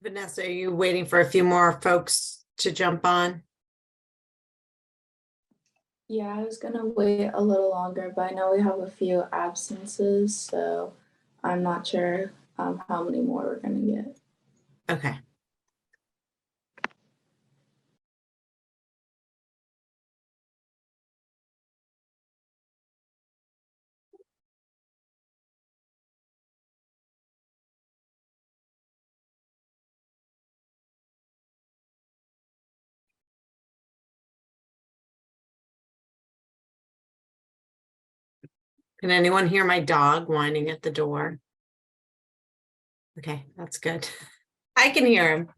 Vanessa, are you waiting for a few more folks to jump on? Yeah, I was gonna wait a little longer, but I know we have a few absences, so I'm not sure how many more we're gonna get. Okay. Can anyone hear my dog whining at the door? Okay, that's good. I can hear him.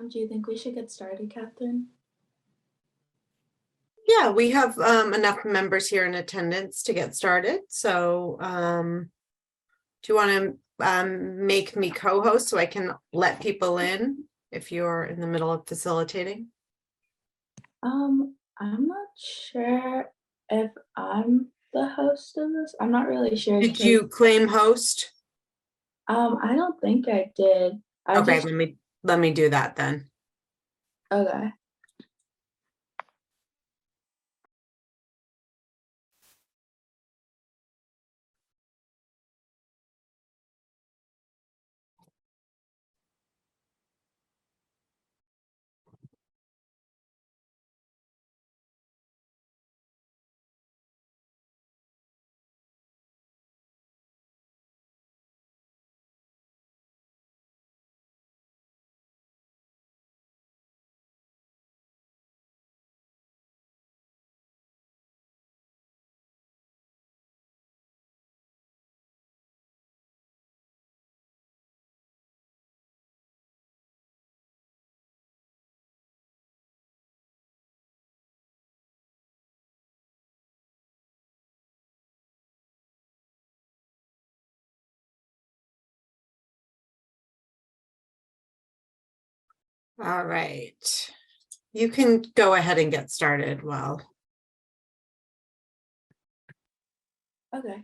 Do you think we should get started, Catherine? Yeah, we have enough members here in attendance to get started. So do you want to make me co-host so I can let people in if you're in the middle of facilitating? I'm not sure if I'm the host of this. I'm not really sure. Did you claim host? I don't think I did. Okay, let me do that then. Okay. All right. You can go ahead and get started. Well, Okay.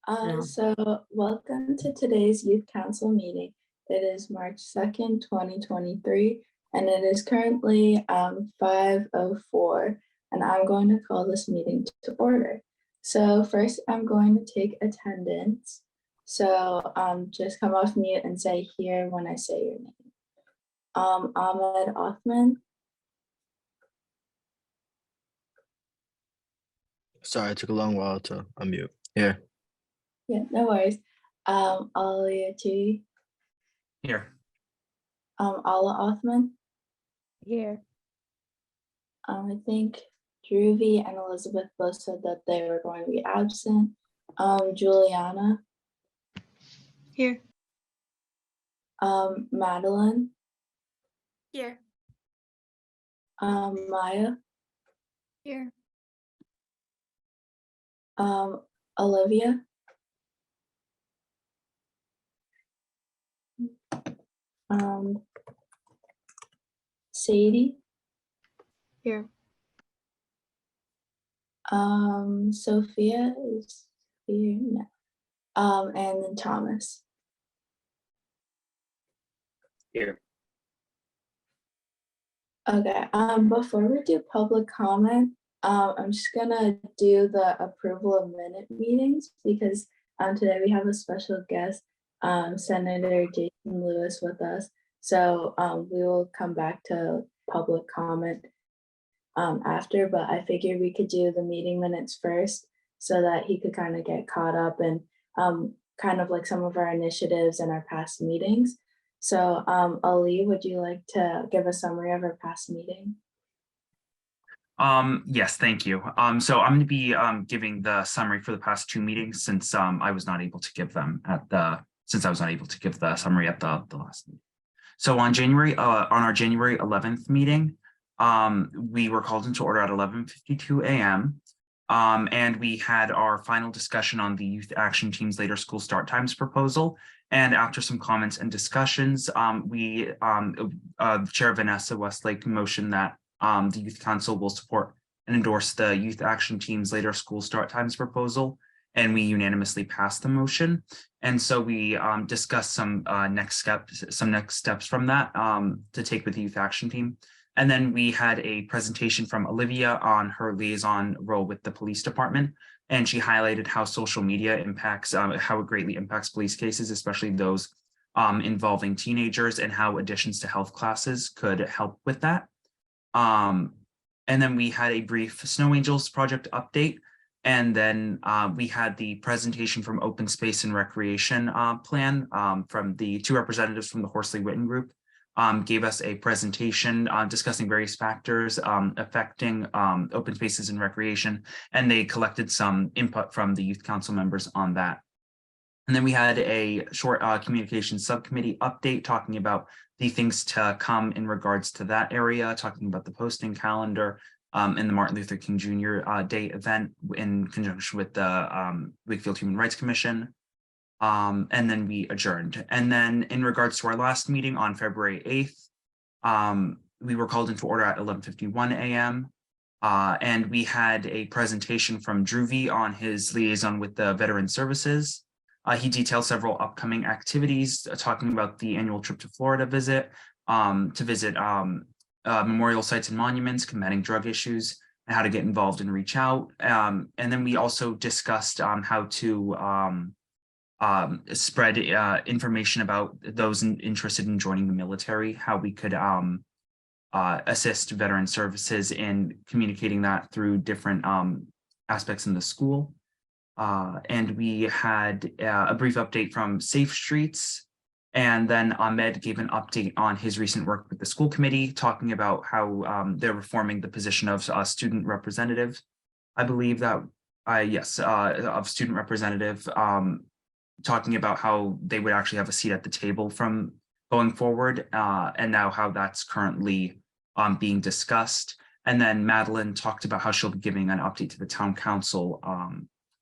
no. So welcome to today's Youth Council meeting. It is March 2nd, 2023, and it is currently 5:04, and I'm going to call this meeting to order. So first, I'm going to take attendance. So just come off mute and say here when I say your name. Ahmed Othman. Sorry, it took a long while to unmute. Here. Yeah, no worries. Alia T. Here. Allah Othman. Here. I think Druvy and Elizabeth both said that they were going to be absent. Juliana. Here. Madeline. Here. Maya. Here. Olivia. Sadie. Here. Sophia is here. No. And then Thomas. Here. Okay, before we do public comment, I'm just gonna do the approval of minute meetings because today we have a special guest, Senator Jason Lewis with us. So we will come back to public comment after, but I figured we could do the meeting minutes first so that he could kind of get caught up and kind of like some of our initiatives and our past meetings. So Ali, would you like to give a summary of our past meeting? Yes, thank you. So I'm going to be giving the summary for the past two meetings since I was not able to give them at the summary at the last meeting. So on our January 11th meeting, we were called into order at 11:52 a.m. And we had our final discussion on the Youth Action Team's later school start times proposal. And after some comments and discussions, Chair Vanessa Westlake motioned that the Youth Council will support and endorse the Youth Action Team's later school start times proposal, and we unanimously passed the motion. And so we discussed some next steps from that to take with the Youth Action Team. And then we had a presentation from Olivia on her liaison role with the police department. And she highlighted how social media impacts, how it greatly impacts police cases, especially those involving teenagers, and how additions to health classes could help with that. And then we had a brief Snow Angels project update. And then we had the presentation from Open Space and Recreation Plan from the 2 representatives from the Horsley Witten Group. Gave us a presentation discussing various factors affecting open spaces and recreation, and they collected some input from the Youth Council members on that. And then we had a short communications subcommittee update talking about the things to come in regards to that area, talking about the posting calendar and the Martin Luther King Jr. Day event in conjunction with the Wakefield Human Rights Commission. And then we adjourned. And then in regards to our last meeting on February 8th, we were called into order at 11:51 a.m. And we had a presentation from Dhruvi on his liaison with the Veteran Services. He detailed several upcoming activities, talking about the annual trip to Florida visit, to visit memorial sites and monuments, combating drug issues, and how to get involved and reach out. And then we also discussed how to spread information about those interested in joining the military, how we could assist Veteran Services in communicating that through different aspects in the school. And we had a brief update from Safe Streets. And then Ahmed gave an update on his recent work with the school committee, talking about how they're reforming the position of student representative. I believe that, yes, of student representative, talking about how they would actually have a seat at the table from going forward, and now how that's currently being discussed. And then Madeline talked about how she'll be giving an update to the town council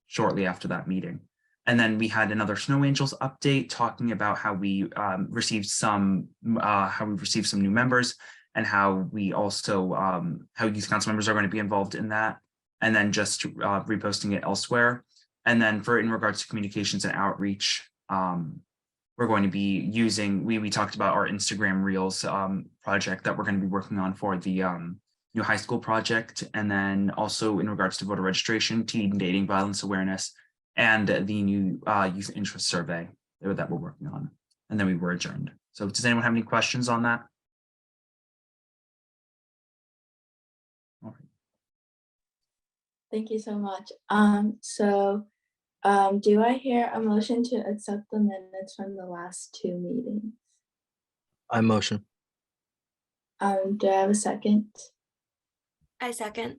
shortly after that meeting. And then we had another Snow Angels update talking about how we received some new members, and how we also how youth council members are going to be involved in that, and then just reposting it elsewhere. And then in regards to communications and outreach, we're going to be using, we talked about our Instagram Reels project that we're going to be working on for the new high school project. And then also in regards to voter registration, teen dating violence awareness, and the new youth interest survey that we're working on. And then we were adjourned. So does anyone have any questions on that? All right. Thank you so much. Do I hear a motion to accept the minutes from the last 2 meetings? I motion. Do I have a second? I second.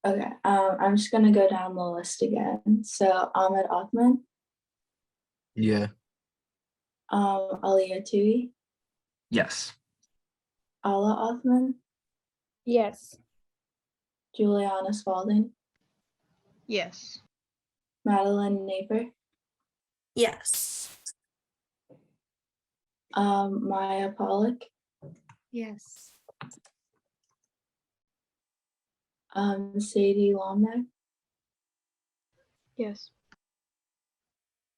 Okay, I'm just gonna go down the list again. So Ahmed Othman, Yeah. Aliyah Tui, Yes. Ala Othman, Yes. Juliana Spalding, Yes. Madeline Naper, Yes. Maya Pollock, Yes. Sadie Lomnack, Yes.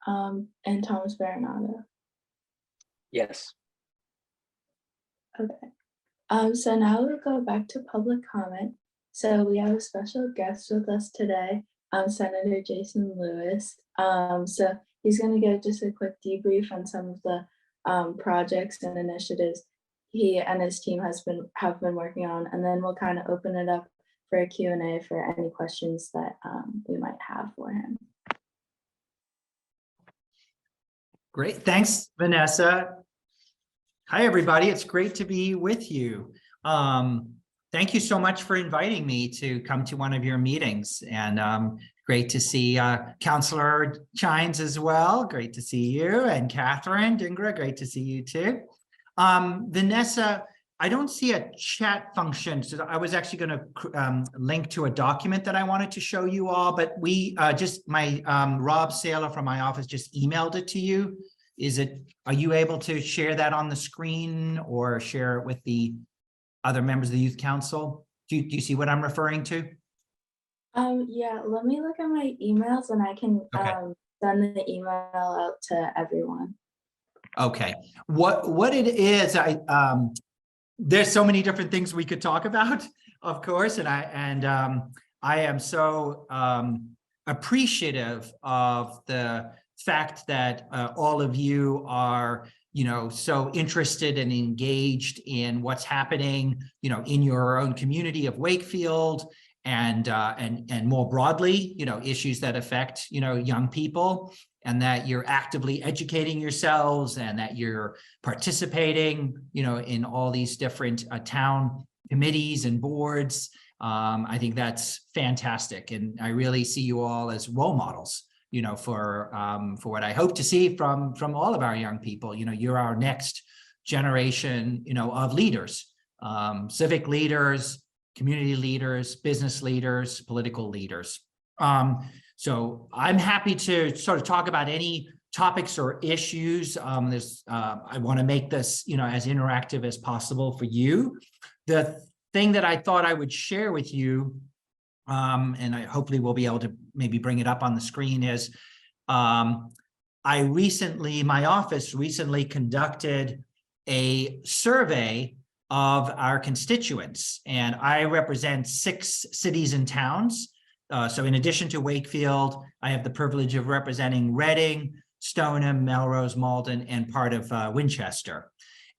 and Thomas Baronato. Yes. Okay. So now we'll go back to public comment. So we have a special guest with us today, Senator Jason Lewis. So he's going to give just a quick debrief on some of the projects and initiatives he and his team have been working on, and then we'll kind of open it up for a Q&A for any questions that we might have for him. Great, thanks, Vanessa. Hi, everybody. It's great to be with you. Thank you so much for inviting me to come to one of your meetings, and great to see Councillor Chines as well. Great to see you, and Catherine Dingra. Great to see you too. Vanessa, I don't see a chat function, so I was actually going to link to a document that I wanted to show you all, but we Rob Saylor from my office just emailed it to you. Are you able to share that on the screen or share it with the other members of the youth council? Do you see what I'm referring to? Yeah, let me look at my emails and I can Okay. send the email out to everyone. Okay, what it is, there's so many different things we could talk about, of course, and I am so appreciative of the fact that all of you are, so interested and engaged in what's happening, in your own community of Wakefield and more broadly, issues that affect, young people, and that you're actively educating yourselves and that you're participating, in all these different town committees and boards. I think that's fantastic. And I really see you all as role models, for what I hope to see from all of our young people. You're our next generation, of leaders, civic leaders, community leaders, business leaders, political leaders. So I'm happy to sort of talk about any topics or issues. I want to make this, as interactive as possible for you. The thing that I thought I would share with you, and I hopefully will be able to maybe bring it up on the screen, is my office recently conducted a survey of our constituents, and I represent 6 cities and towns. So in addition to Wakefield, I have the privilege of representing Reading, Stoneham, Melrose, Malden, and part of Winchester.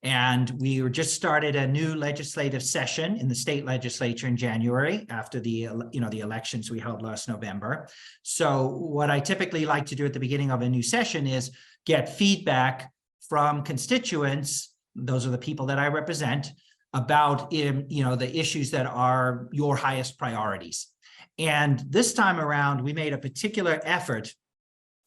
And we just started a new legislative session in the state legislature in January after the elections we held last November. So what I typically like to do at the beginning of a new session is get feedback from constituents, those are the people that I represent, about the issues that are your highest priorities. And this time around, we made a particular effort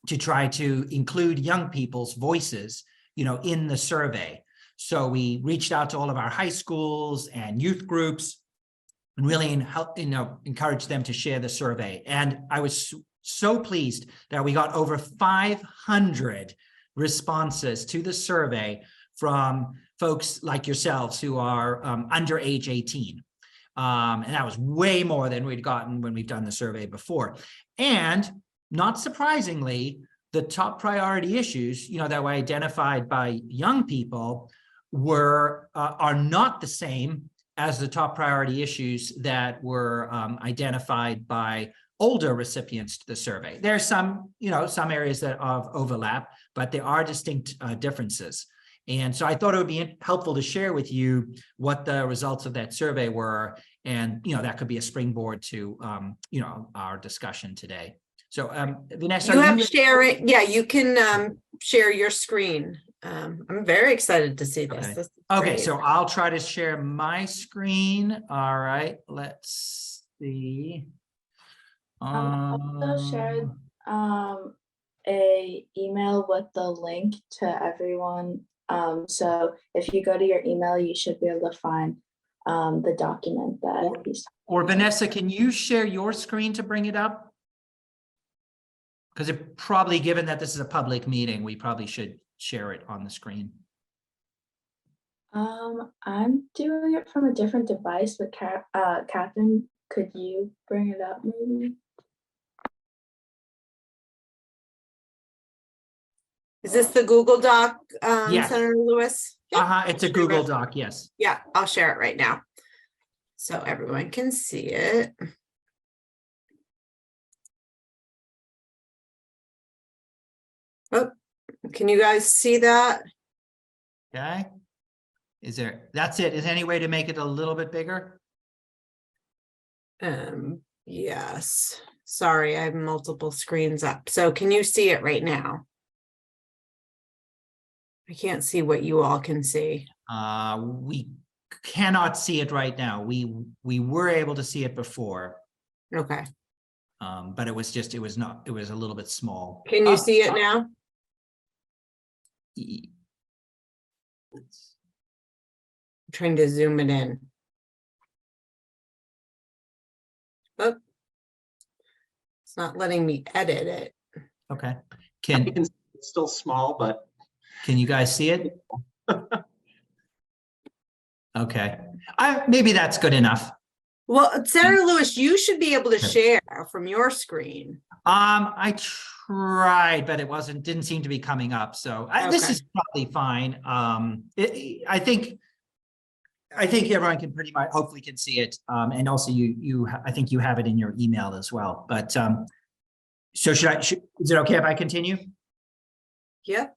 to try to include young people's voices, in the survey. So we reached out to all of our high schools and youth groups and really encouraged them to share the survey. And I was so pleased that we got over 500 responses to the survey from folks like yourselves who are under age 18. And that was way more than we'd gotten when we've done the survey before. And not surprisingly, the top priority issues, that were identified by young people are not the same as the top priority issues that were identified by older recipients to the survey. There are some areas that have overlap, but there are distinct differences. And so I thought it would be helpful to share with you what the results of that survey were. And, that could be a springboard to, our discussion today. So, Vanessa, You have sharing. Yeah, you can share your screen. I'm very excited to see this. Okay. This is Okay, great. so I'll try to share my screen. All right, let's see. Also shared a email with the link to everyone. So if you go to your email, you should be able to find the document that he's talking Or about. Vanessa, can you share your screen to bring it up? Because it probably, given that this is a public meeting, we probably should share it on the screen. I'm doing it from a different device, but Catherine, could you bring it up maybe? Is this the Google Doc, Yes. Senator Lewis? Yeah, It's a Google Doc, yes. yeah, I'll share it right now. So everyone can see it. Oh, can you guys see that? Okay. That's it. Is there any way to make it a little bit bigger? Yes. Sorry, I have multiple screens up. So can you see it right now? I can't see what you all can see. We cannot see it right now. We were able to see it before. Okay. But it was a little bit small. Can you see it now? I'm trying to zoom it in. Oh, it's not letting me edit it. Okay. You can, it's still small, but Can you guys see it? Okay, maybe that's good enough. Well, Sarah Lewis, you should be able to share from your screen. I tried, but it didn't seem to be coming up. So this Okay. is probably fine. I think everyone can pretty much, hopefully can see it. And also I think you have it in your email as well. But so is it okay if I continue? Yeah.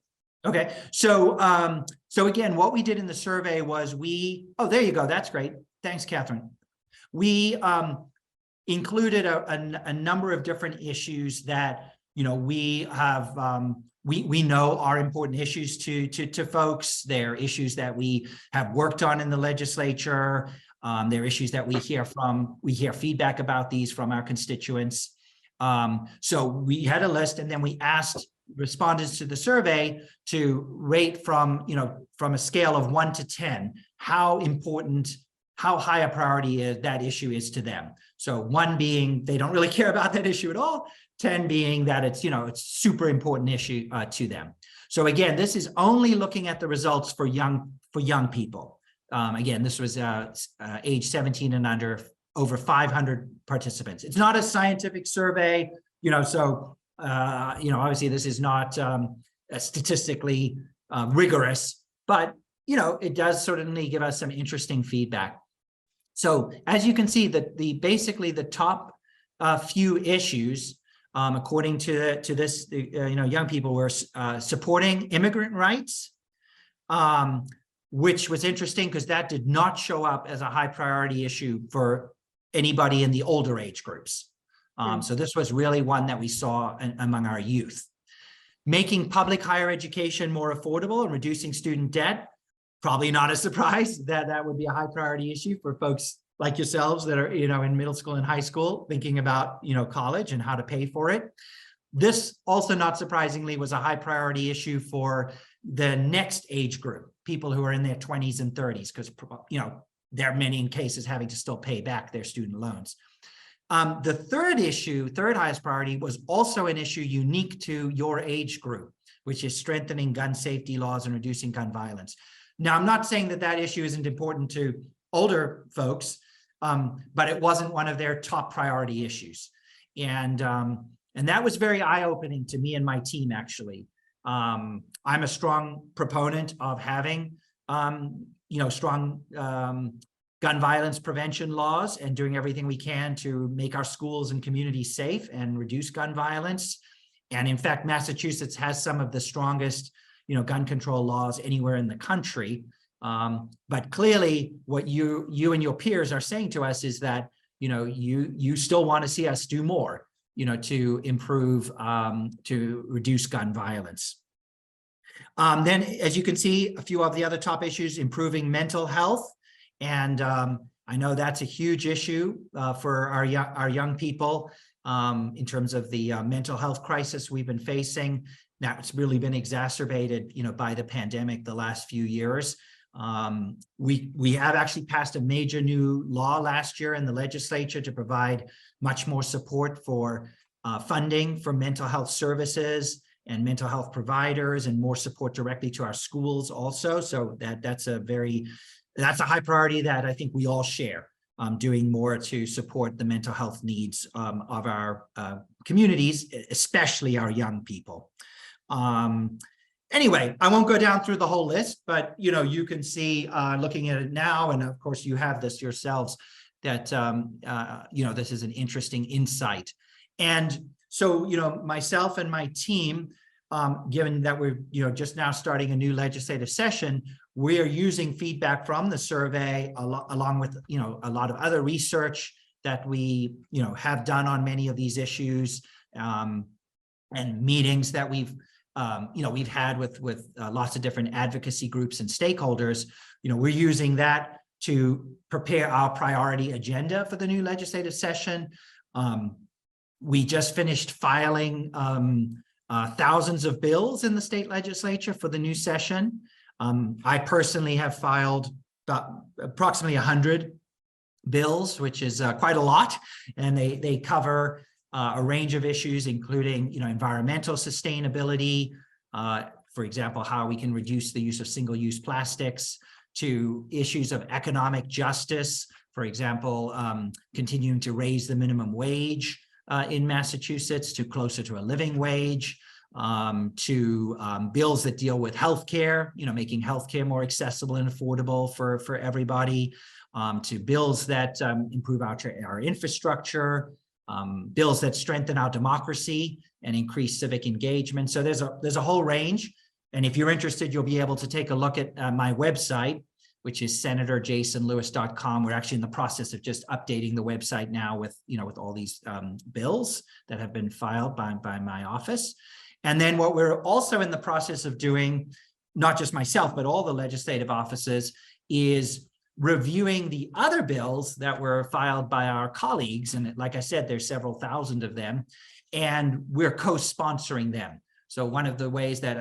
Okay, so again, what we did in the survey was oh, there you go. That's great. Thanks, Catherine. We included a number of different issues that, we have, we know are important issues to folks. They're issues that we have worked on in the legislature. They're issues that we hear feedback about these from our constituents. So we had a list, and then we asked respondents to the survey to rate from a scale of 1 to 10, how high a priority that issue is to them. So 1 being they don't really care about that issue at all, 10 being that it's it's super important issue to them. So again, this is only looking at the results for young people. Again, this was age 17 and under, over 500 participants. It's not a scientific survey, so obviously this is not statistically rigorous, but it does certainly give us some interesting feedback. So as you can see, that basically the top few issues, according to this, young people were supporting immigrant rights, which was interesting because that did not show up as a high priority issue for anybody in the older age groups. So this was really one that we saw among our youth. Making public higher education more affordable and reducing student debt, probably not a surprise that would be a high priority issue for folks like yourselves that are, in middle school and high school, thinking about, college and how to pay for it. This also, not surprisingly, was a high priority issue for the next age group, people who are in their 20s and 30s, because, there are many cases having to still pay back their student loans. The third highest priority was also an issue unique to your age group, which is strengthening gun safety laws and reducing gun violence. Now, I'm not saying that issue isn't important to older folks, but it wasn't one of their top priority issues. And that was very eye-opening to me and my team, actually. I'm a strong proponent of having, strong gun violence prevention laws and doing everything we can to make our schools and communities safe and reduce gun violence. And in fact, Massachusetts has some of the strongest, gun control laws anywhere in the country. But clearly what you and your peers are saying to us is that, you still want to see us do more, to improve, to reduce gun violence. Then, as you can see, a few of the other top issues, improving mental health. And I know that's a huge issue for our young people in terms of the mental health crisis we've been facing. That's really been exacerbated, by the pandemic the last few years. We have actually passed a major new law last year in the legislature to provide much more support for funding for mental health services and mental health providers, and more support directly to our schools also. So that's a high priority that I think we all share, doing more to support the mental health needs of our communities, especially our young people. Anyway, I won't go down through the whole list, but you can see, looking at it now, and of course you have this yourselves, that this is an interesting insight. And so myself and my team, given that we're just now starting a new legislative session, we are using feedback from the survey along with a lot of other research that we have done on many of these issues, and meetings that we've had with lots of different advocacy groups and stakeholders. We're using that to prepare our priority agenda for the new legislative session. We just finished filing thousands of bills in the state legislature for the new session. I personally have filed about approximately 100 bills, which is quite a lot, and they cover a range of issues, including environmental sustainability, for example, how we can reduce the use of single-use plastics, to issues of economic justice, for example, continuing to raise the minimum wage in Massachusetts to closer to a living wage, to bills that deal with healthcare, making healthcare more accessible and affordable for everybody, to bills that improve our infrastructure, bills that strengthen our democracy and increase civic engagement. So there's a whole range. And if you're interested, you'll be able to take a look at my website, which is senatorjasonlewis.com. We're actually in the process of just updating the website now with, with all these bills that have been filed by my office. And then what we're also in the process of doing, not just myself, but all the legislative offices, is reviewing the other bills that were filed by our colleagues. And like I said, there's several thousand of them, and we're co-sponsoring them. So one of the ways that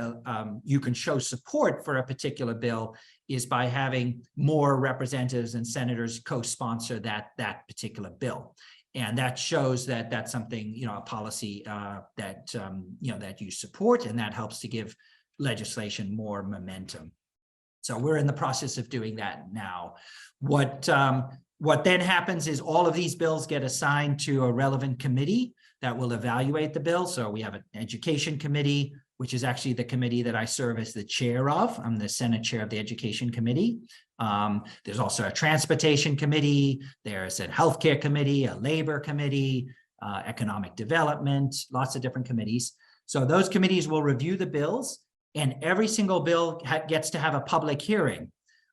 you can show support for a particular bill is by having more representatives and senators co-sponsor that particular bill. And that shows that that's something, a policy that you support, and that helps to give legislation more momentum. So we're in the process of doing that now. What then happens is all of these bills get assigned to a relevant committee that will evaluate the bill. So we have an education committee, which is actually the committee that I serve as the chair of. I'm the Senate chair of the Education Committee. There's also a transportation committee. There's a healthcare committee, a labor committee, economic development, lots of different committees. So those committees will review the bills, and every single bill gets to have a public hearing.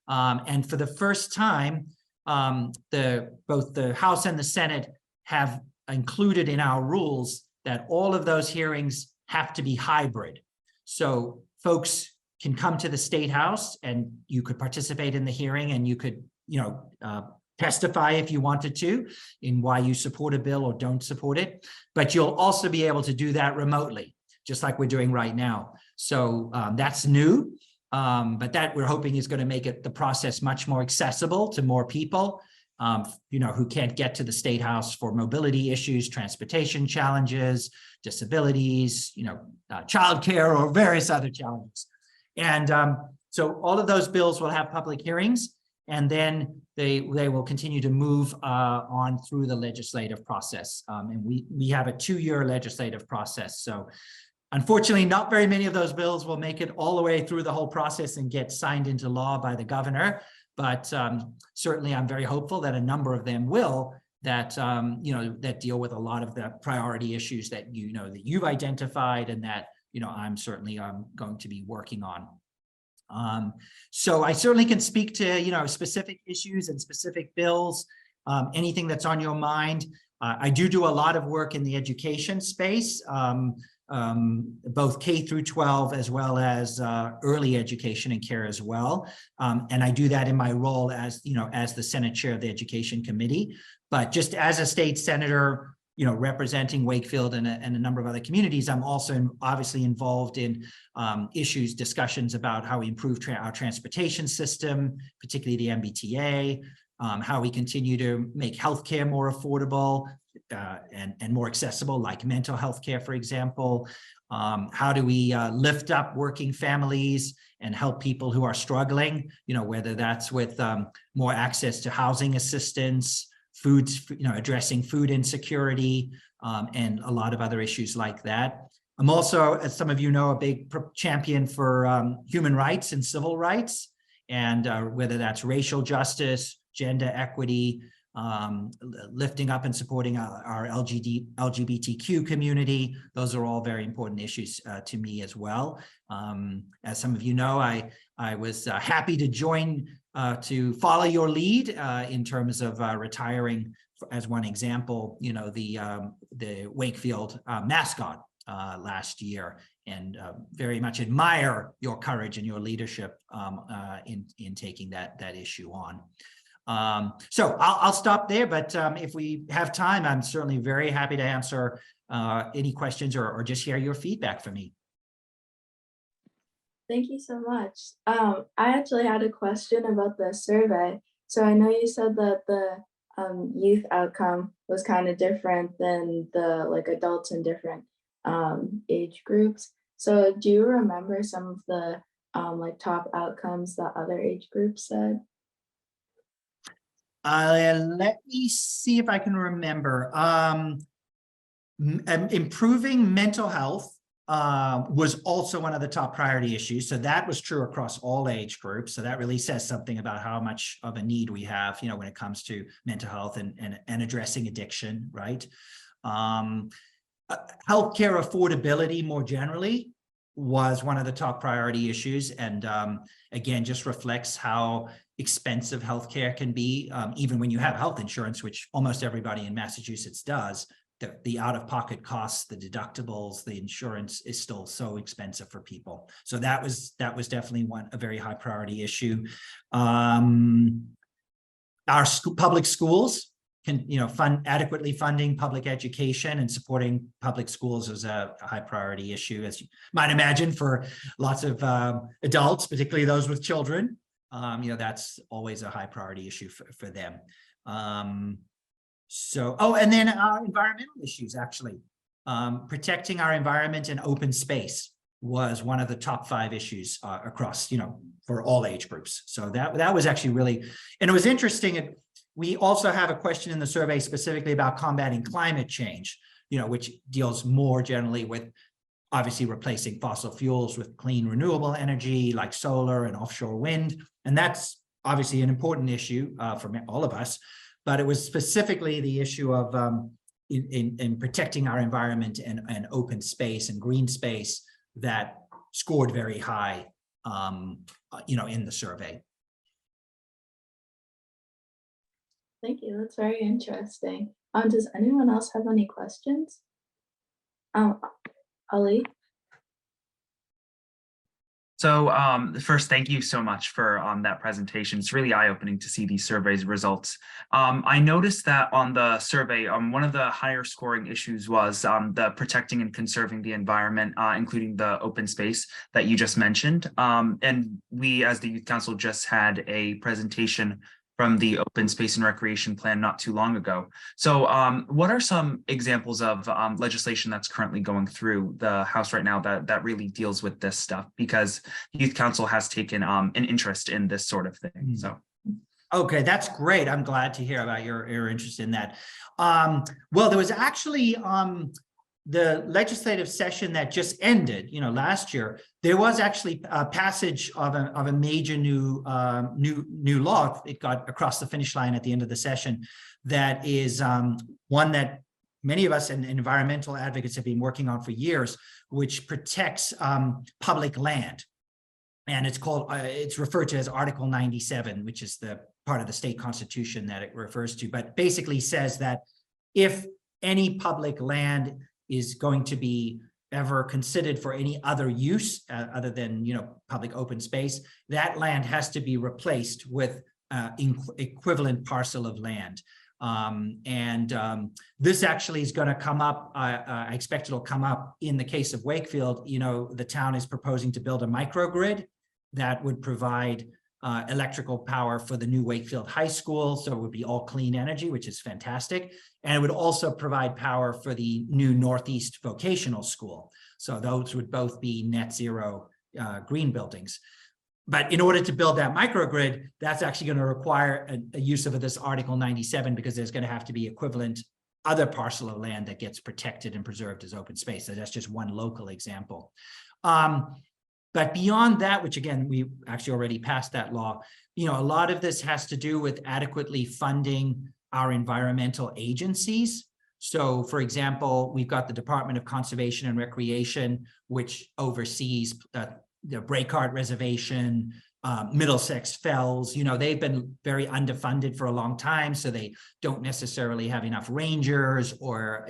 And for the first time, both the House and the Senate have included in our rules that all of those hearings have to be hybrid. So folks can come to the State House and you could participate in the hearing, and you could, testify if you wanted to in why you support a bill or don't support it. But you'll also be able to do that remotely, just like we're doing right now. So that's new, but that we're hoping is going to make the process much more accessible to more people, who can't get to the State House for mobility issues, transportation challenges, disabilities, childcare, or various other challenges. And so all of those bills will have public hearings, and then they will continue to move on through the legislative process. And we have a 2-year legislative process. So unfortunately, not very many of those bills will make it all the way through the whole process and get signed into law by the governor. But certainly, I'm very hopeful that a number of them will, that that deal with a lot of the priority issues that that you've identified, and that I'm certainly going to be working on. So I certainly can speak to specific issues and specific bills, anything that's on your mind. I do a lot of work in the education space. Both K through 12 as well as early education and care as well. And I do that in my role as, as the Senate chair of the Education Committee. But just as a state senator, representing Wakefield and a number of other communities, I'm also obviously involved in discussions about how we improve our transportation system, particularly the MBTA, how we continue to make healthcare more affordable, and more accessible, like mental health care, for example. How do we lift up working families and help people who are struggling, whether that's with more access to housing assistance, addressing food insecurity, and a lot of other issues like that. I'm also, as some of you know, a big champion for human rights and civil rights, and whether that's racial justice, gender equity, lifting up and supporting our LGBTQ community. Those are all very important issues to me as well. As some of you know, I was happy to join to follow your lead in terms of retiring, as one example, the Wakefield mascot last year, and very much admire your courage and your leadership in taking that issue on. So I'll stop there, but if we have time, I'm certainly very happy to answer any questions or just share your feedback for me. Thank you so much. I actually had a question about the survey. So I know you said that the youth outcome was kind of different than the adults in different age groups. So do you remember some of the like top outcomes that other age groups said? Let me see if I can remember. Improving mental health was also one of the top priority issues. So that was true across all age groups. So that really says something about how much of a need we have, when it comes to mental health and addressing addiction, right? Healthcare affordability more generally was one of the top priority issues. And again, just reflects how expensive healthcare can be, even when you have health insurance, which almost everybody in Massachusetts does. The out-of-pocket costs, the deductibles, the insurance is still so expensive for people. So that was definitely a very high priority issue. Our public schools can, adequately funding public education and supporting public schools is a high priority issue, as you might imagine, for lots of adults, particularly those with children. That's always a high priority issue for them. And then our environmental issues, actually. Protecting our environment and open space was one of the top 5 issues across, for all age groups. So that was actually really, and it was interesting. We also have a question in the survey specifically about combating climate change, which deals more generally with obviously replacing fossil fuels with clean renewable energy like solar and offshore wind. And that's obviously an important issue for all of us. But it was specifically the issue of in protecting our environment and open space and green space that scored very high, in the survey. Thank you. That's very interesting. Does anyone else have any questions? Ali? So first, thank you so much for that presentation. It's really eye-opening to see these surveys results. I noticed that on the survey, one of the higher scoring issues was the protecting and conserving the environment, including the open space that you just mentioned. And we, as the Youth Council, just had a presentation from the Open Space and Recreation Plan not too long ago. So what are some examples of legislation that's currently going through the House right now that really deals with this stuff? Because the Youth Council has taken an interest in this sort of thing. So. Okay, that's great. I'm glad to hear about your interest in that. Well, there was actually the legislative session that just ended, last year. There was actually a passage of a major new law. It got across the finish line at the end of the session. That is one that many of us and environmental advocates have been working on for years, which protects public land. And it's referred to as Article 97, which is the part of the state constitution that it refers to, but basically says that if any public land is going to be ever considered for any other use other than, public open space, that land has to be replaced with equivalent parcel of land. This actually is going to come up. I expect it'll come up in the case of Wakefield. The town is proposing to build a microgrid that would provide electrical power for the new Wakefield High School. So it would be all clean energy, which is fantastic. And it would also provide power for the new Northeast Vocational School. So those would both be net zero green buildings. But in order to build that microgrid, that's actually going to require a use of this Article 97, because there's going to have to be equivalent other parcel of land that gets protected and preserved as open space. So that's just one local example. But beyond that, which again, we actually already passed that law, a lot of this has to do with adequately funding our environmental agencies. So for example, we've got the Department of Conservation and Recreation, which oversees the Breakheart Reservation, Middlesex Fells. They've been very underfunded for a long time, so they don't necessarily have enough rangers or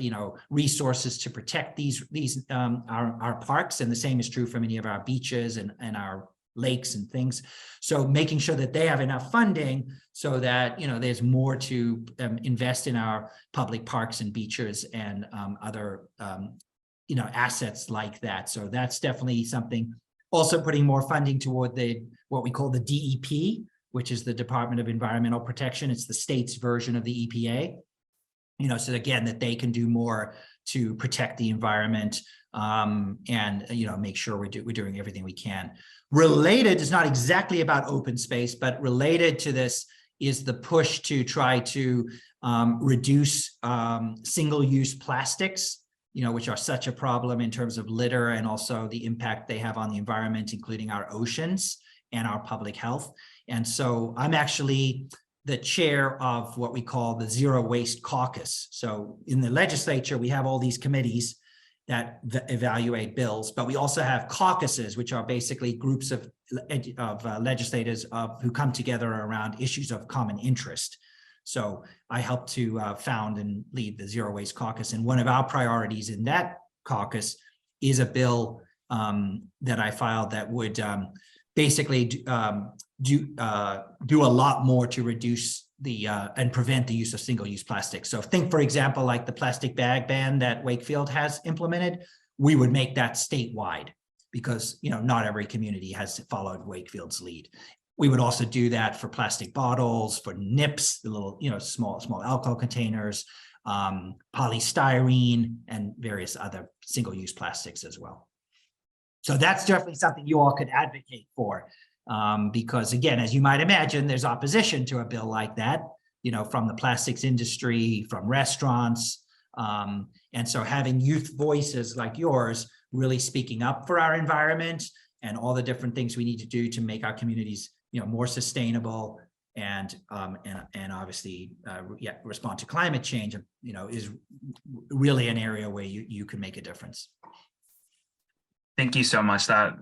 resources to protect these our parks, and the same is true for many of our beaches and our lakes and things. So making sure that they have enough funding so that there's more to invest in our public parks and beaches and other assets like that. So that's definitely something. Also putting more funding toward what we call the DEP, which is the Department of Environmental Protection. It's the state's version of the EPA. so again, that they can do more to protect the environment, and, make sure we're doing everything we can. Related is not exactly about open space, but related to this is the push to try to reduce single-use plastics, which are such a problem in terms of litter and also the impact they have on the environment, including our oceans and our public health. And so I'm actually the chair of what we call the Zero Waste Caucus. So in the legislature, we have all these committees that evaluate bills, but we also have caucuses, which are basically groups of legislators who come together around issues of common interest. So I helped to found and lead the Zero Waste Caucus, and one of our priorities in that caucus is a bill that I filed that would basically do a lot more to reduce and prevent the use of single-use plastic. So think, for example, like the plastic bag ban that Wakefield has implemented. We would make that statewide because, not every community has followed Wakefield's lead. We would also do that for plastic bottles, for nips, the little, small alcohol containers, polystyrene, and various other single-use plastics as well. So that's definitely something you all could advocate for. Because again, as you might imagine, there's opposition to a bill like that, from the plastics industry, from restaurants. And so having youth voices like yours really speaking up for our environment and all the different things we need to do to make our communities, more sustainable and obviously, respond to climate change, is really an area where you can make a difference. Thank you so much. That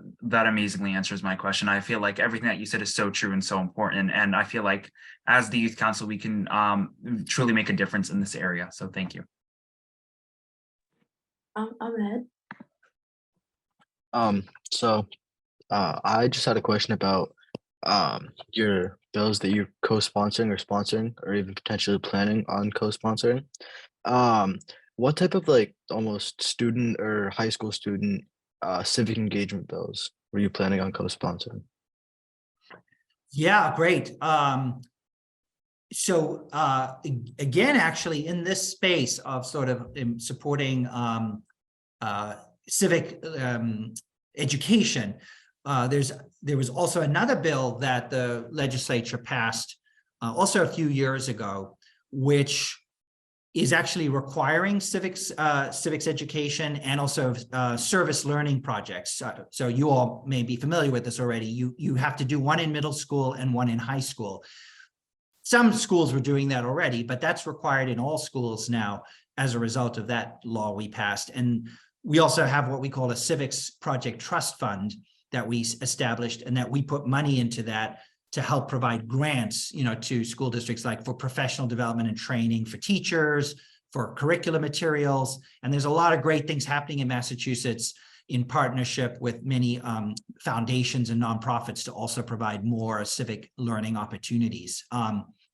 amazingly answers my question. I feel like everything that you said is so true and so important. And I feel like as the Youth Council, we can truly make a difference in this area. So thank you. Ahmed. So I just had a question about your bills that you're co-sponsoring or sponsoring, or even potentially planning on co-sponsoring. What type of almost student or high school student civic engagement bills were you planning on co-sponsoring? Yeah, great. So again, actually, in this space of sort of supporting civic education, there was also another bill that the legislature passed also a few years ago, which is actually requiring civics education and also service learning projects. So you all may be familiar with this already. You have to do one in middle school and one in high school. Some schools were doing that already, but that's required in all schools now as a result of that law we passed. And we also have what we call a civics project trust fund that we established, and that we put money into that to help provide grants, to school districts, like for professional development and training for teachers, for curriculum materials. And there's a lot of great things happening in Massachusetts in partnership with many foundations and nonprofits to also provide more civic learning opportunities.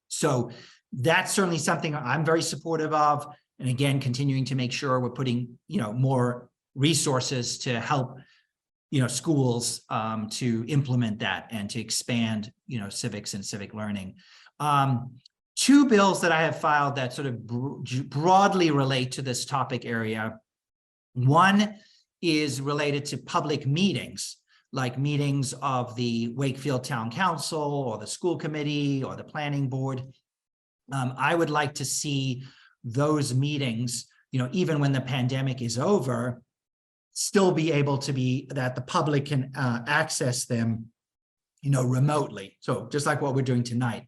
So that's certainly something I'm very supportive of. And again, continuing to make sure we're putting, more resources to help schools to implement that and to expand, civics and civic learning. Two bills that I have filed that sort of broadly relate to this topic area. One is related to public meetings, like meetings of the Wakefield Town Council or the school committee or the planning board. I would like to see those meetings, even when the pandemic is over, still be able to be that the public can access them, remotely. So just like what we're doing tonight.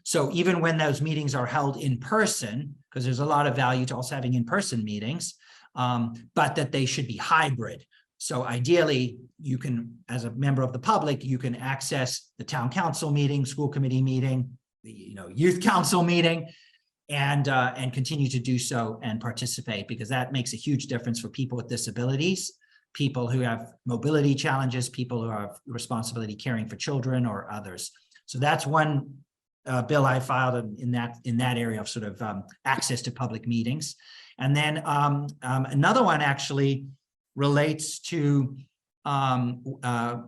So even when those meetings are held in person, because there's a lot of value to also having in-person meetings, but that they should be hybrid. So ideally, you can, as a member of the public, you can access the town council meeting, school committee meeting, the youth council meeting, and continue to do so and participate, because that makes a huge difference for people with disabilities, people who have mobility challenges, people who have responsibility caring for children or others. So that's one bill I filed in that area of sort of access to public meetings. And then another one actually relates to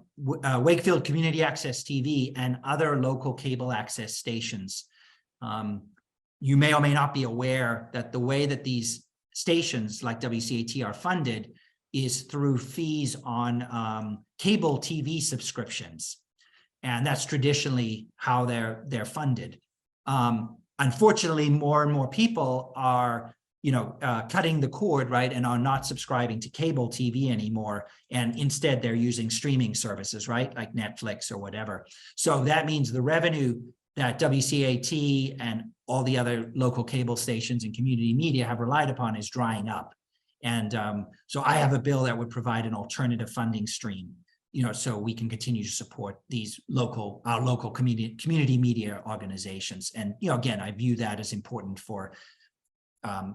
Wakefield Community Access TV and other local cable access stations. you may or may not be aware that the way that these stations like WCAT are funded is through fees on cable TV subscriptions. And that's traditionally how they're funded. Unfortunately, more and more people are, cutting the cord, right, and are not subscribing to cable TV anymore. And instead, they're using streaming services, right, like Netflix or whatever. So that means the revenue that WCAT and all the other local cable stations and community media have relied upon is drying up. And so I have a bill that would provide an alternative funding stream, so we can continue to support these our local community media organizations. And, again, I view that as important for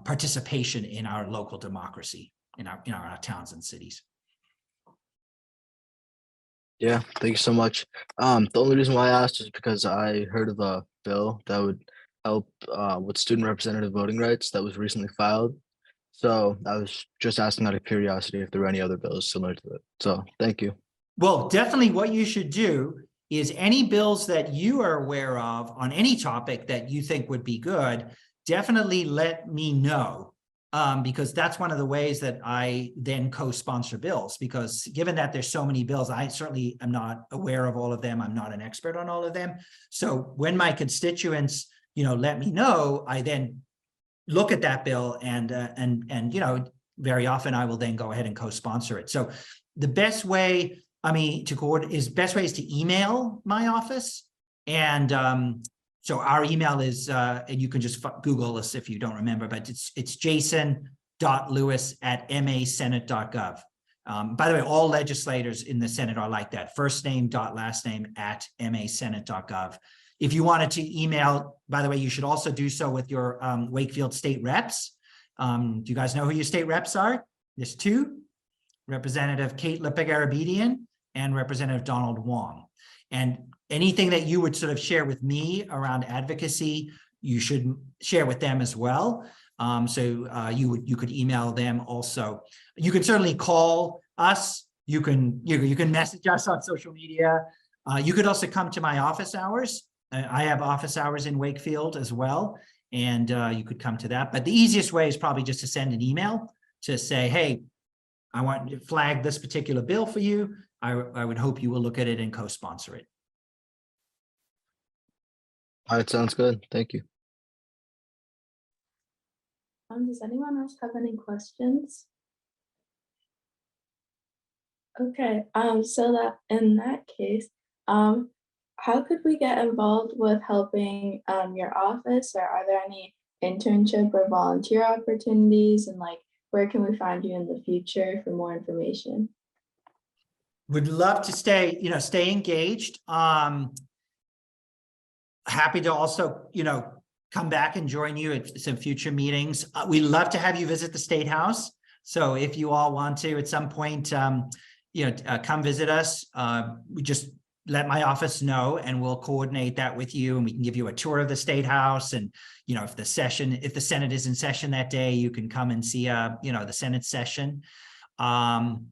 participation in our local democracy in our towns and cities. Yeah, thank you so much. The only reason why I asked is because I heard of a bill that would help with student representative voting rights that was recently filed. So I was just asking out of curiosity if there were any other bills similar to it. So thank you. Well, definitely what you should do is any bills that you are aware of on any topic that you think would be good, definitely let me know. Because that's one of the ways that I then co-sponsor bills, because given that there's so many bills, I certainly am not aware of all of them. I'm not an expert on all of them. So when my constituents, let me know, I then look at that bill and very often I will then go ahead and co-sponsor it. So the best way, to coordinate is to email my office. And so our email is, and you can just Google us if you don't remember, but it's jason.lewis@masenate.gov. By the way, all legislators in the Senate are like that. First name dot last name @masenate.gov. If you wanted to email, by the way, you should also do so with your Wakefield state reps. Do you guys know who your state reps are? There's two, Representative Kate Lippick-Arabedian and Representative Donald Wong. And anything that you would sort of share with me around advocacy, you should share with them as well. So you could email them also. You can certainly call us. You can message us on social media. You could also come to my office hours. I have office hours in Wakefield as well, and you could come to that. But the easiest way is probably just to send an email to say, hey, I want to flag this particular bill for you. I would hope you will look at it and co-sponsor it. All right, sounds good. Thank you. Does anyone else have any questions? Okay, so that in that case, how could we get involved with helping your office, or are there any internship or volunteer opportunities, and where can we find you in the future for more information? Would love to stay engaged. Happy to also, come back and join you at some future meetings. We'd love to have you visit the State House. So if you all want to at some point, come visit us, we just let my office know and we'll coordinate that with you, and we can give you a tour of the State House. And, if the Senate is in session that day, you can come and see, the Senate session. And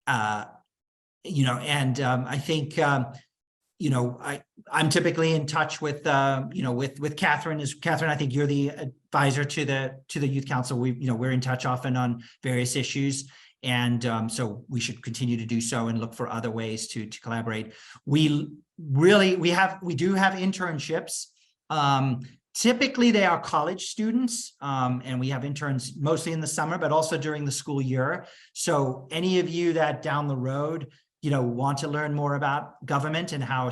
I think, I'm typically in touch with with Catherine. Catherine, I think you're the advisor to the Youth Council. We're in touch often on various issues, and so we should continue to do so and look for other ways to collaborate. We do have internships. Typically they are college students, and we have interns mostly in the summer, but also during the school year. So any of you that down the road want to learn more about government and how,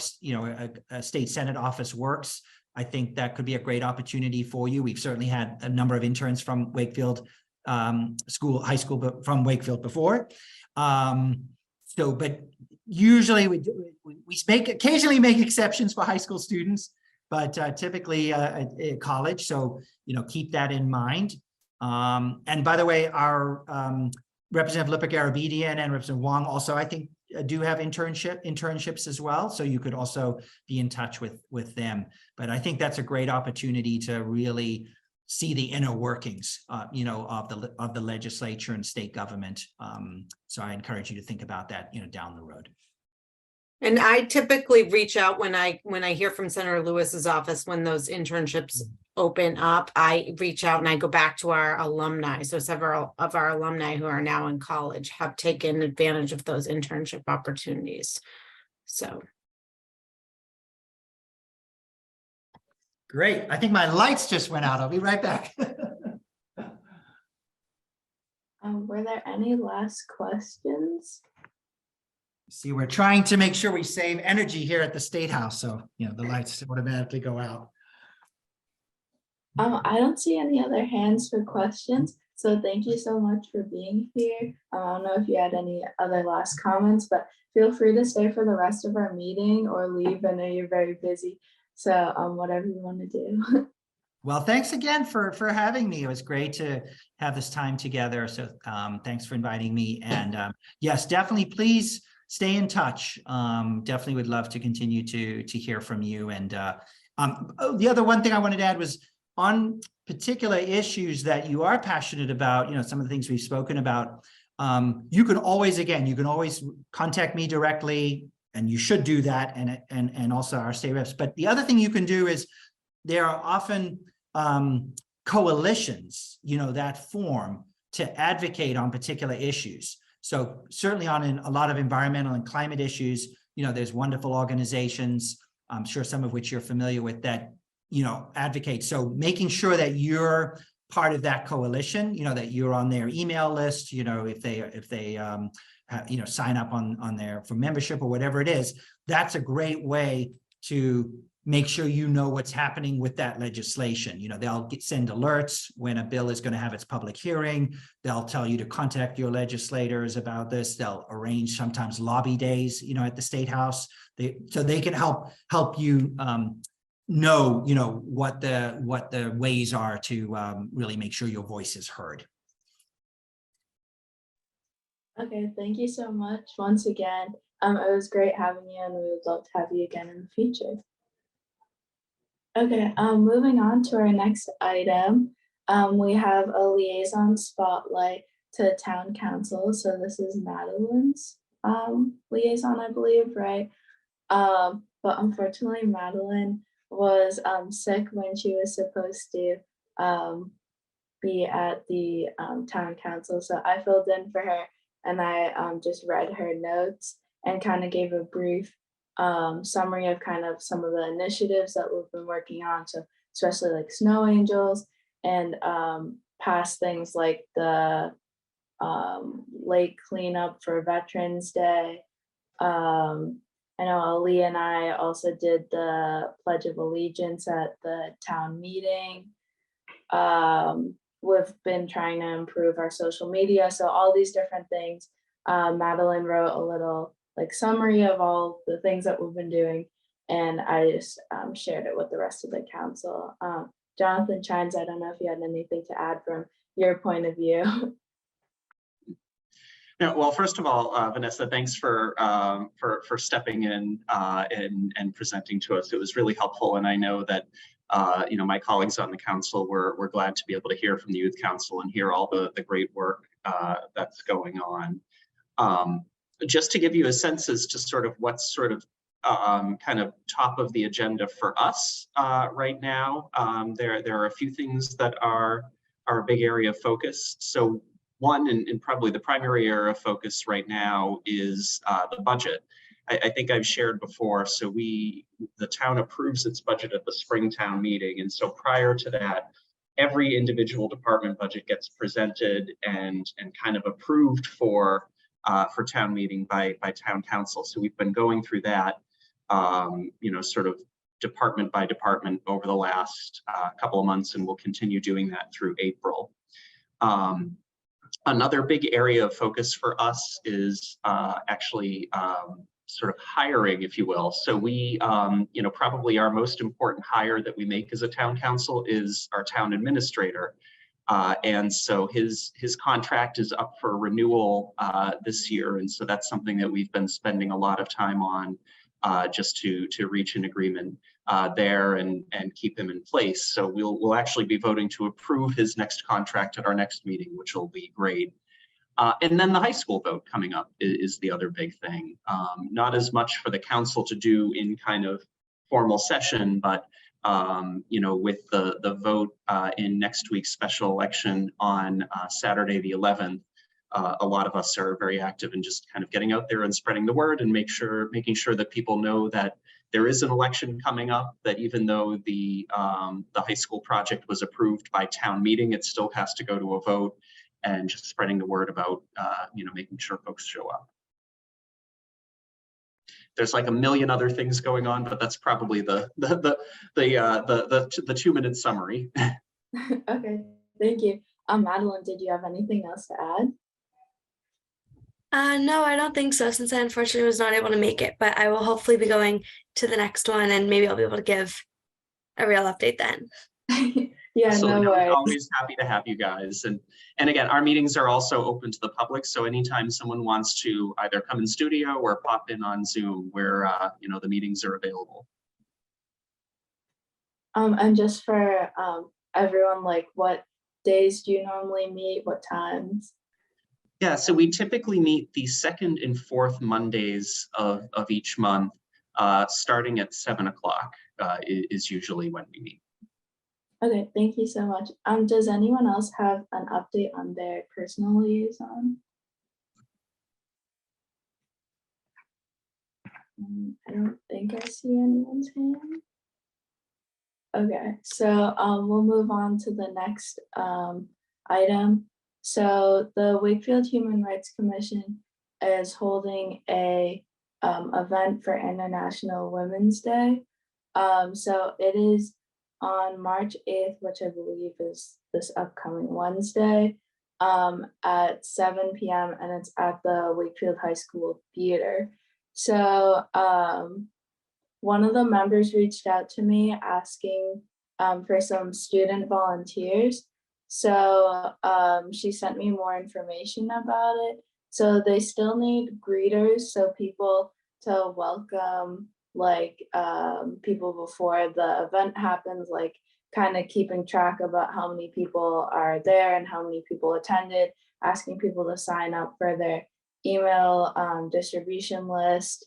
a state Senate office works, I think that could be a great opportunity for you. We've certainly had a number of interns from Wakefield high school from Wakefield before. But usually we occasionally make exceptions for high school students, but typically college. So, keep that in mind. And by the way, our Representative Lippick-Arabedian and Representative Wong also, I think, do have internships as well. So you could also be in touch with them. But I think that's a great opportunity to really see the inner workings, of the legislature and state government. So I encourage you to think about that, down the road. And I typically reach out when I hear from Senator Lewis's office when those internships open up, I reach out and I go back to our alumni. So several of our alumni who are now in college have taken advantage of those internship opportunities. So Great. I think my lights just went out. I'll be right back. Were there any last questions? See, we're trying to make sure we save energy here at the State House, so, you know, the lights automatically go out. I don't see any other hands for questions, so thank you so much for being here. I don't know if you had any other last comments, but feel free to stay for the rest of our meeting or leave. I know you're very busy, so whatever you want to do. Well, thanks again for having me. It was great to have this time together. So thanks for inviting me. And yes, definitely please stay in touch. Definitely would love to continue to hear from you. And the other one thing I wanted to add was on particular issues that you are passionate about, you know, some of the things we've spoken about, you can always contact me directly, and you should do that, and also our state reps. But the other thing you can do is there are often coalitions, you know, that form to advocate on particular issues. So certainly on a lot of environmental and climate issues, you know, there's wonderful organizations, I'm sure some of which you're familiar with, that, you know, advocate. So making sure that you're part of that coalition, you know, that you're on their email list, you know, if they you know, sign up on there for membership or whatever it is, that's a great way to make sure you know what's happening with that legislation. You know, they'll send alerts when a bill is going to have its public hearing. They'll tell you to contact your legislators about this. They'll arrange sometimes lobby days, you know, at the State House. So they can help you know, you know, what the ways are to really make sure your voice is heard. Okay, thank you so much once again. It was great having you, and we would love to have you again in the future. Okay, moving on to our next item. We have a liaison spotlight to town council. So this is Madeline's liaison, I believe, right? But unfortunately, Madeline was sick when she was supposed to be at the town council. So I filled in for her, and I just read her notes and kind of gave a brief summary of kind of some of the initiatives that we've been working on. So especially like snow angels and past things like the lake cleanup for Veterans Day. I know Ali and I also did the Pledge of Allegiance at the town meeting. We've been trying to improve our social media. So all these different things. Madeline wrote a little like summary of all the things that we've been doing, and I just shared it with the rest of the council. Jonathan Chines, I don't know if you had anything to add from your point of view. No, well, first of all, Vanessa, thanks for stepping in and presenting to us. It was really helpful, and I know that you know, my colleagues on the council were glad to be able to hear from the youth council and hear all the great work that's going on. Just to give you a sense as to sort of what's sort of kind of top of the agenda for us right now, there are a few things that are a big area of focus. So one, and probably the primary area of focus right now, is the budget. I think I've shared before, so the town approves its budget at the spring town meeting. And so prior to that, every individual department budget gets presented and kind of approved for town meeting by town council. So we've been going through that, you know, sort of department by department over the last couple of months, and we'll continue doing that through April. Another big area of focus for us is actually sort of hiring, if you will. So we, you know, probably our most important hire that we make as a town council is our town administrator. And so his contract is up for renewal this year. And so that's something that we've been spending a lot of time on just to reach an agreement there and keep him in place. So we'll actually be voting to approve his next contract at our next meeting, which will be great. And then the high school vote coming up is the other big thing. Not as much for the council to do in kind of formal session, but you know, with the vote in next week's special election on Saturday the 11th, a lot of us are very active in just kind of getting out there and spreading the word and making sure that people know that there is an election coming up, that even though the high school project was approved by town meeting, it still has to go to a vote, and just spreading the word about, you know, making sure folks show up. There's like a million other things going on, but that's probably the 2-minute summary. Okay, thank you. Madeline, did you have anything else to add? No, I don't think so, since I unfortunately was not able to make it, but I will hopefully be going to the next one, and maybe I'll be able to give a real update then. Yeah, So no we're worries. always happy to have you guys. And again, our meetings are also open to the public. So anytime someone wants to either come in studio or pop in on Zoom, where you know, the meetings are available. And just for everyone, like, what days do you normally meet? What times? Yeah, so we typically meet the second and fourth Mondays of each month, starting at 7 o'clock is usually when we meet. Okay, thank you so much. Does anyone else have an update on their personal liaison? I don't think I see anyone's hand. Okay, so we'll move on to the next item. So the Wakefield Human Rights Commission is holding a event for International Women's Day. So it is on March 8th, which I believe is this upcoming Wednesday, at 7 p.m. and it's at the Wakefield High School Theater. So one of the members reached out to me asking for some student volunteers. So she sent me more information about it. So they still need greeters, so people to welcome like people before the event happens, like kind of keeping track about how many people are there and how many people attended, asking people to sign up for their email distribution list.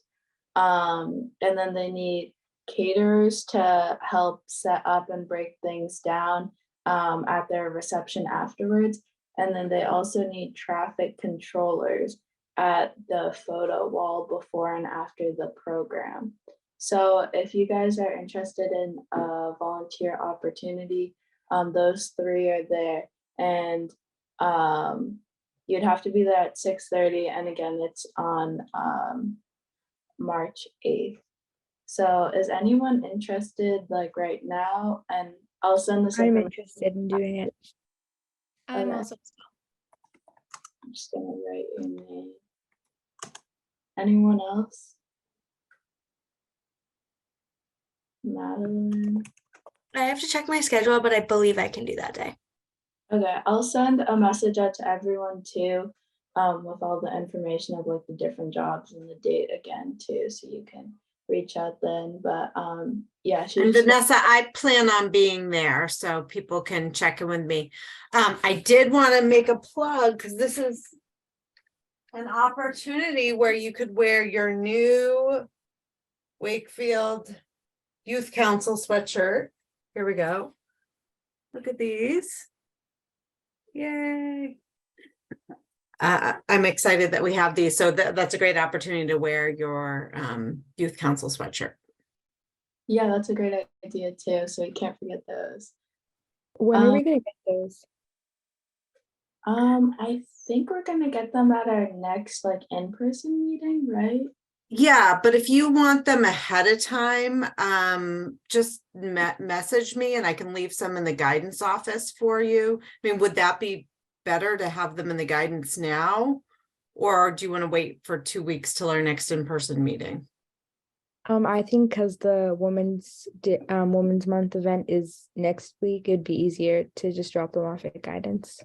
And then they need caterers to help set up and break things down at their reception afterwards. And then they also need traffic controllers at the photo wall before and after the program. So if you guys are interested in a volunteer opportunity, those three are there. And you'd have to be there at 6:30. And again, it's on March 8th. So is anyone interested like right now? And I'll send this. I'm interested in doing it. I'm Okay. also. I'm just gonna write your name. Anyone else? Madeline. I have to check my schedule, but I believe I can do that day. Okay, I'll send a message out to everyone too, with all the information of like the different jobs and the date again too, so you can reach out then. But yeah, she And just Vanessa, I plan on being there, so people can check in with me. I did want to make a plug because this is an opportunity where you could wear your new Wakefield Youth Council sweatshirt. Here we go. Look at these. Yay. I'm excited that we have these. So that's a great opportunity to wear your Youth Council sweatshirt. yeah, that's a great idea too. So you can't forget those. When are we gonna get those? I think we're gonna get them at our next like in-person meeting, right? Yeah, but if you want them ahead of time, just message me and I can leave some in the guidance office for you. I mean, would that be better to have them in the guidance now? Or do you want to wait for 2 weeks till our next in-person meeting? I think because the Women's Month event is next week, it'd be easier to just drop them off at guidance.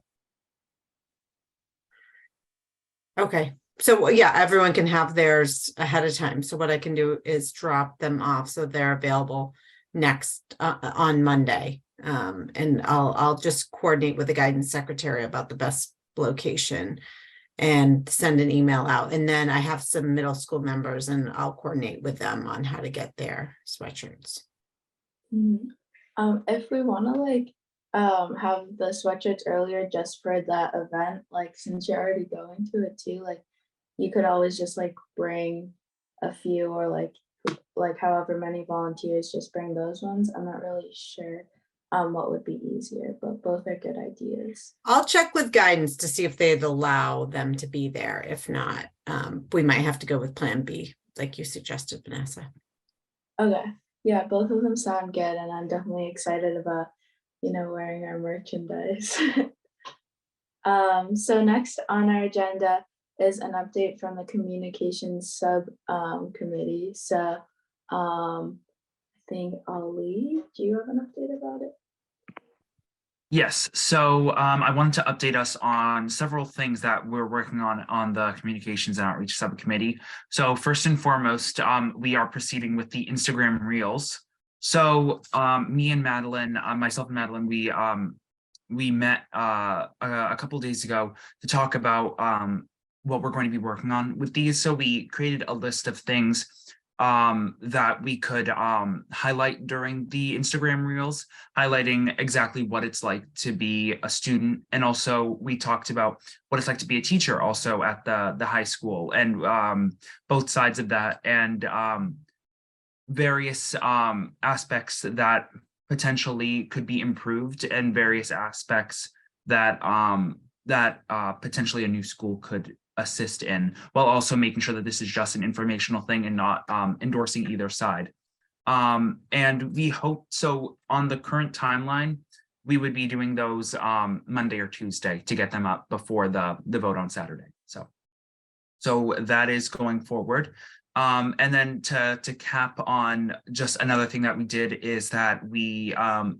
Okay, so yeah, everyone can have theirs ahead of time. So what I can do is drop them off so they're available next on Monday. And I'll just coordinate with the guidance secretary about the best location and send an email out. And then I have some middle school members and I'll coordinate with them on how to get their sweatshirts. Mhm. If we wanna like, have the sweatshirts earlier just for that event, like since you're already going to it too, like you could always just like bring a few or like however many volunteers, just bring those ones. I'm not really sure what would be easier, but both are good ideas. I'll check with guidance to see if they'd allow them to be there. If not, we might have to go with Plan B, like you suggested, Vanessa. Okay. Yeah, both of them sound good, and I'm definitely excited about, wearing our merchandise. So next on our agenda is an update from the communications sub committee. So I think Ali, do you have an update about it? Yes, so I wanted to update us on several things that we're working on the communications and outreach subcommittee. So first and foremost, we are proceeding with the Instagram Reels. So me and Madeline, myself and Madeline, we met a couple of days ago to talk about what we're going to be working on with these. So we created a list of things that we could highlight during the Instagram Reels, highlighting exactly what it's like to be a student. And also we talked about what it's like to be a teacher also at the high school, and both sides of that, and various aspects that potentially could be improved, and various aspects that potentially a new school could assist in, while also making sure that this is just an informational thing and not endorsing either side. And we hope, so on the current timeline, we would be doing those Monday or Tuesday to get them up before the vote on Saturday. So that is going forward. And then to cap on just another thing that we did is that we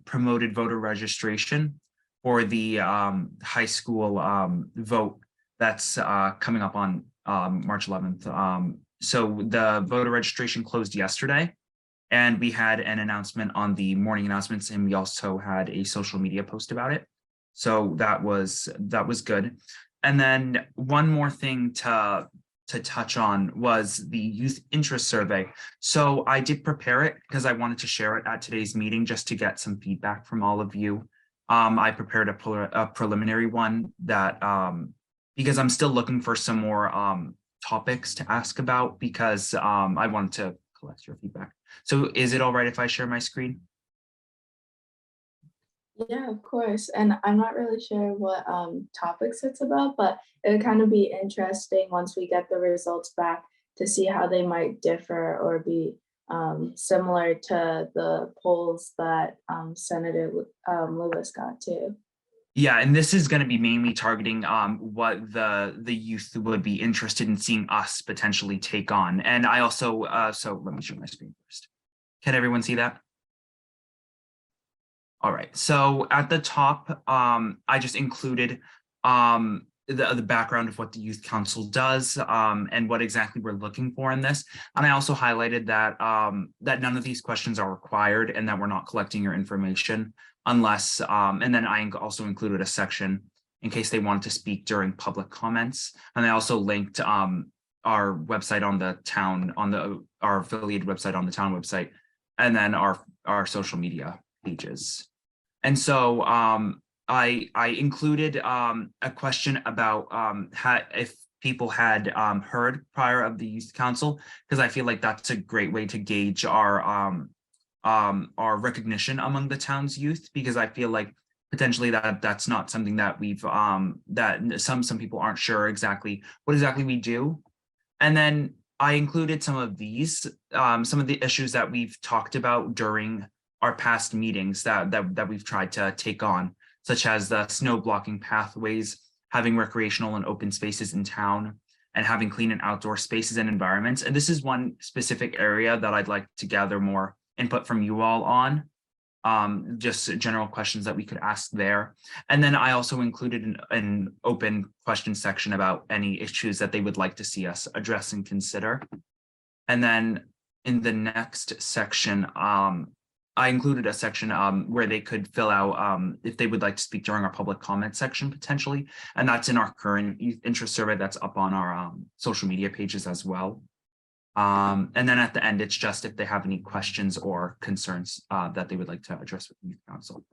promoted voter registration for the high school vote that's coming up on March 11th. So the voter registration closed yesterday, and we had an announcement on the morning announcements, and we also had a social media post about it. So that was good. And then one more thing to touch on was the youth interest survey. So I did prepare it because I wanted to share it at today's meeting just to get some feedback from all of you. I prepared a preliminary one that because I'm still looking for some more topics to ask about, because I wanted to collect your feedback. So is it all right if I share my screen? Yeah, of course. And I'm not really sure what topics it's about, but it would kind of be interesting once we get the results back to see how they might differ or be similar to the polls that Senator Lewis got too. Yeah, and this is going to be mainly targeting what the youth would be interested in seeing us potentially take on. And I also, so let me show my screen first. Can everyone see that? All right, so at the top, I just included the background of what the Youth Council does and what exactly we're looking for in this. And I also highlighted that that none of these questions are required, and that we're not collecting your information unless, and then I also included a section in case they wanted to speak during public comments. And I also linked our website on the town, our affiliated website on the town website, and then our social media pages. And so I included a question about if people had heard prior of the Youth Council, because I feel like that's a great way to gauge our recognition among the town's youth, because I feel like potentially that's not something that we've that some people aren't sure exactly what exactly we do. And then I included some of these some of the issues that we've talked about during our past meetings that we've tried to take on, such as the snow blocking pathways, having recreational and open spaces in town, and having clean and outdoor spaces and environments. And this is one specific area that I'd like to gather more input from you all on, just general questions that we could ask there. And then I also included an open question section about any issues that they would like to see us address and consider. And then in the next section, I included a section where they could fill out if they would like to speak during our public comment section potentially. And that's in our current youth interest survey that's up on our social media pages as well. And then at the end, it's just if they have any questions or concerns that they would like to address with the youth council.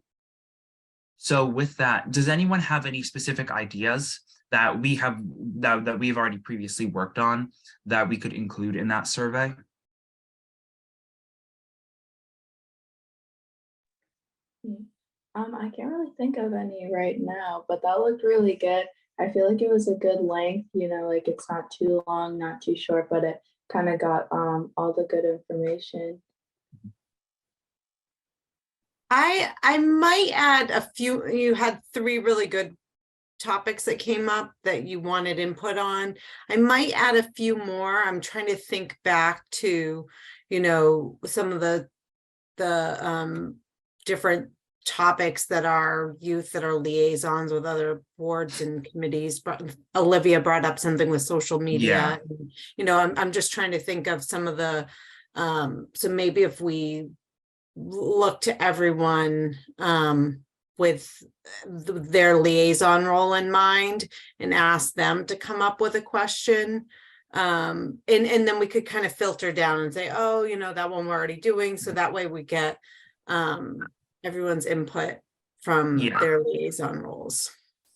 So with that, does anyone have any specific ideas that we have that we've already previously worked on that we could include in that survey? I can't really think of any right now, but that looked really good. I feel like it was a good length, like it's not too long, not too short, but it kind of got all the good information. I might add a few. You had 3 really good topics that came up that you wanted input on. I might add a few more. I'm trying to think back to, some of the different topics that are youth that are liaisons with other boards and committees. But Olivia brought up something with social media. And, I'm just trying to think of some of the so maybe if we look to everyone with their liaison role in mind and ask them to come up with a question, and then we could kind of filter down and say, oh, that one we're already doing, so that way we get everyone's input from their liaison roles.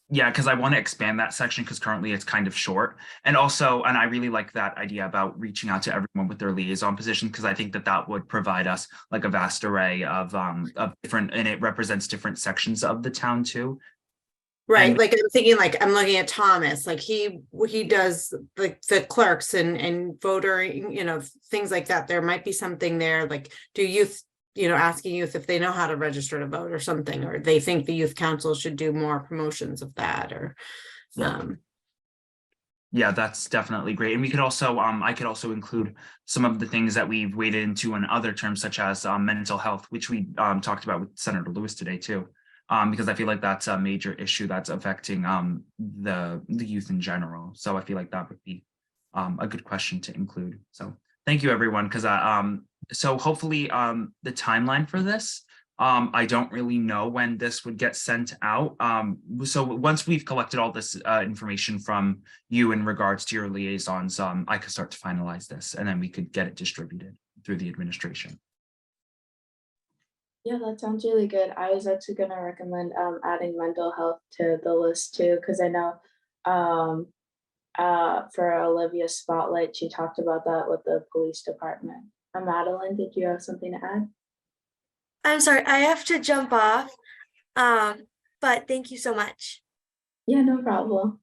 Yeah, because I want to expand that section because currently it's kind of short. And I really like that idea about reaching out to everyone with their liaison position, because I think that would provide us like a vast array of different, and it represents different sections of the town too. Right. And like I'm thinking, like I'm looking at Thomas, like he does like the clerks and voter, things like that. There might be something there, like do youth, asking youth if they know how to register to vote or something, or they think the youth council should do more promotions of that, or yeah, that's definitely great. And we could also, I could also include some of the things that we've waded into in other terms, such as mental health, which we talked about with Senator Lewis today too, because I feel like that's a major issue that's affecting the youth in general. So I feel like that would be a good question to include. So thank you, everyone, because so hopefully the timeline for this, I don't really know when this would get sent out. So once we've collected all this information from you in regards to your liaisons, I could start to finalize this, and then we could get it distributed through the administration. Yeah, that sounds really good. I was actually going to recommend adding mental health to the list too, because I know for Olivia's spotlight, she talked about that with the police department. Madeline, did you have something to add? I'm sorry, I have to jump off, but thank you so much. Yeah, no problem.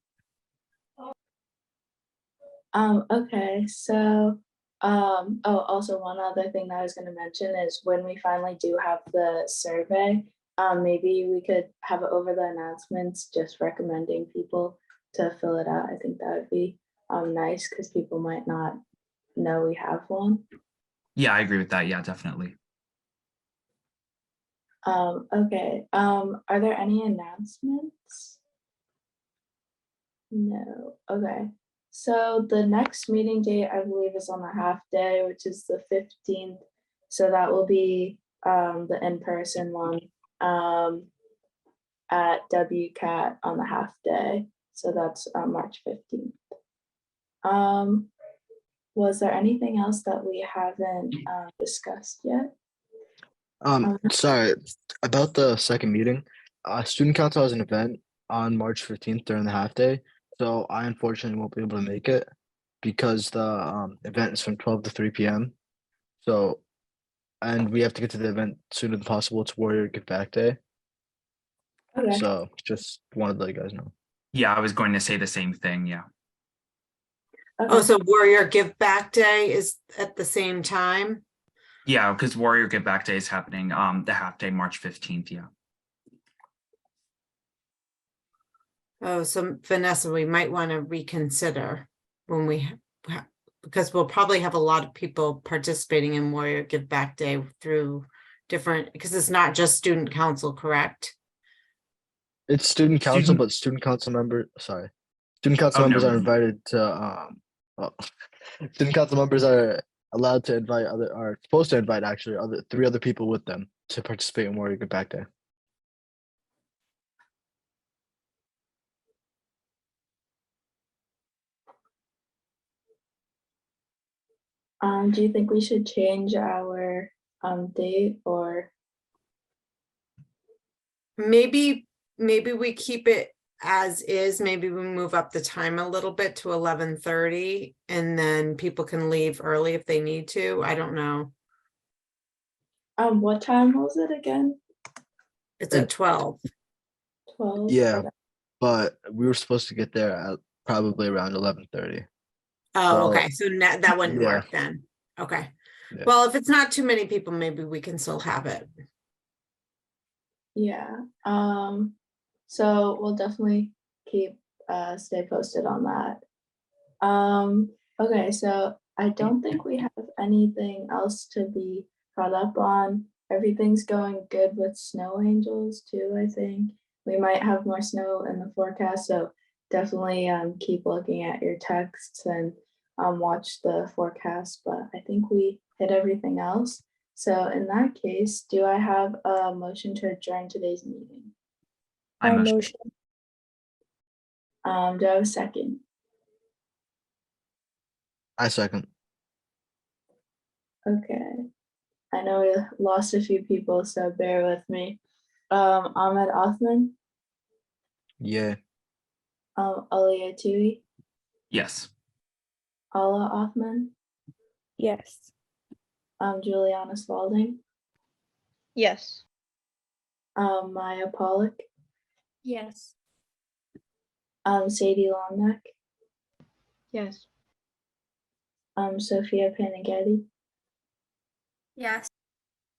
Okay, so also one other thing that I was going to mention is when we finally do have the survey, maybe we could have it over the announcements, just recommending people to fill it out. I think that would be nice, because people might not know we have one. Yeah, I agree with that. Yeah, definitely. Okay. Are there any announcements? No. Okay. So the next meeting date, I believe, is on the half day, which is the 15th. So that will be the in-person one at WCAT on the half day. So that's March 15th. Was there anything else that we haven't discussed yet? Sorry, about the second meeting. Student council has an event on March 15th during the half day. So I unfortunately won't be able to make it because the event is from 12 to 3 p.m. So, and we have to get to the event sooner than possible. It's Warrior Give Back Day. Okay. So just wanted to let you guys know. Yeah, I was going to say the same thing. Yeah. Okay. Oh, so Warrior Give Back Day is at the same time? Yeah, because Warrior Give Back Day is happening the half day, March 15th. Yeah. Oh, so Vanessa, we might want to reconsider when because we'll probably have a lot of people participating in Warrior Give Back Day through different, because it's not just student council, correct? It's student council, but student council members are invited to well, student council members are allowed to invite are supposed to invite actually 3 other people with them to participate in Warrior Give Back Day. Do you think we should change our date or? Maybe we keep it as is. Maybe we move up the time a little bit to 11:30 and then people can leave early if they need to. I don't know. What time was it again? It's at 12. 12? Yeah, Okay. but we were supposed to get there at probably around 11:30. Oh, So, okay. So that wouldn't yeah. work then. Okay. Yeah. Well, if it's not too many people, maybe we can still have it. Yeah, so we'll definitely stay posted on that. Okay, so I don't think we have anything else to be caught up on. Everything's going good with snow angels too, I think. We might have more snow in the forecast, so definitely keep looking at your texts and watch the forecast, but I think we hit everything else. So in that case, do I have a motion to adjourn today's meeting? I I motion. motion. Do I have a second? I second. Okay. I know we lost a few people, so bear with me. Ahmed Othman, Yeah. Aliyah Tui, Yes. Allah Othman, Yes. Juliana Spalding, Yes. Maya Pollock, Yes. Sadie Longneck, Yes. Sophia Panaghetti, Yes.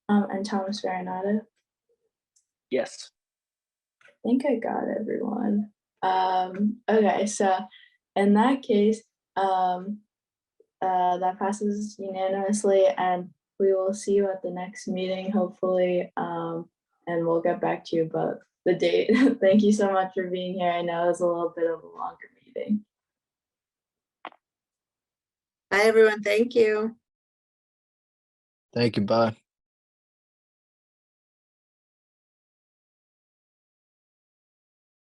and Thomas Varanato. Yes. I think I got everyone. Okay, so in that case, that passes unanimously, and we will see you at the next meeting, hopefully, and we'll get back to you about the date. Thank you so much for being here. I know it was a little bit of a longer meeting. Bye, everyone. Thank you. Thank you. Bye.